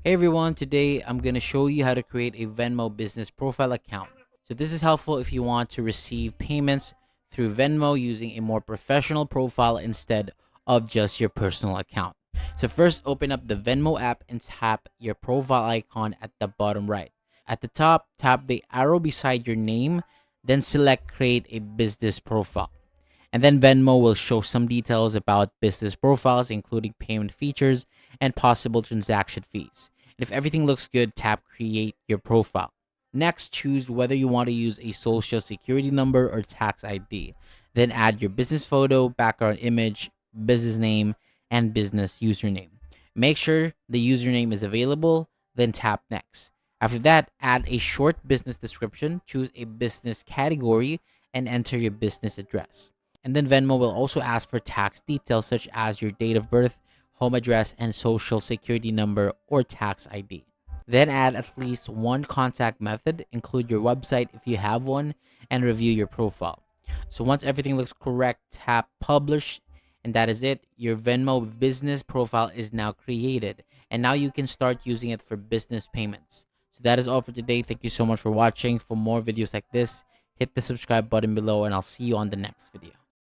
Hey everyone, today I'm going to show you how to create a Venmo business profile account. So this is helpful if you want to receive payments through Venmo using a more professional profile instead of just your personal account. So first open up the Venmo app and tap your profile icon at the bottom right. At the top, tap the arrow beside your name, then select create a business profile. And then Venmo will show some details about business profiles, including payment features and possible transaction fees. And if everything looks good, tap create your profile. Next, choose whether you want to use a social security number or tax ID. Then add your business photo, background image, business name, and business username. Make sure the username is available, then tap next. After that, add a short business description, choose a business category, and enter your business address. And then Venmo will also ask for tax details such as your date of birth, home address, and social security number or tax ID. Then add at least one contact method, include your website if you have one, and review your profile. So once everything looks correct, tap publish, and that is it. Your Venmo business profile is now created, and now you can start using it for business payments. So that is all for today. Thank you so much for watching. For more videos like this, hit the subscribe button below, and I'll see you on the next video.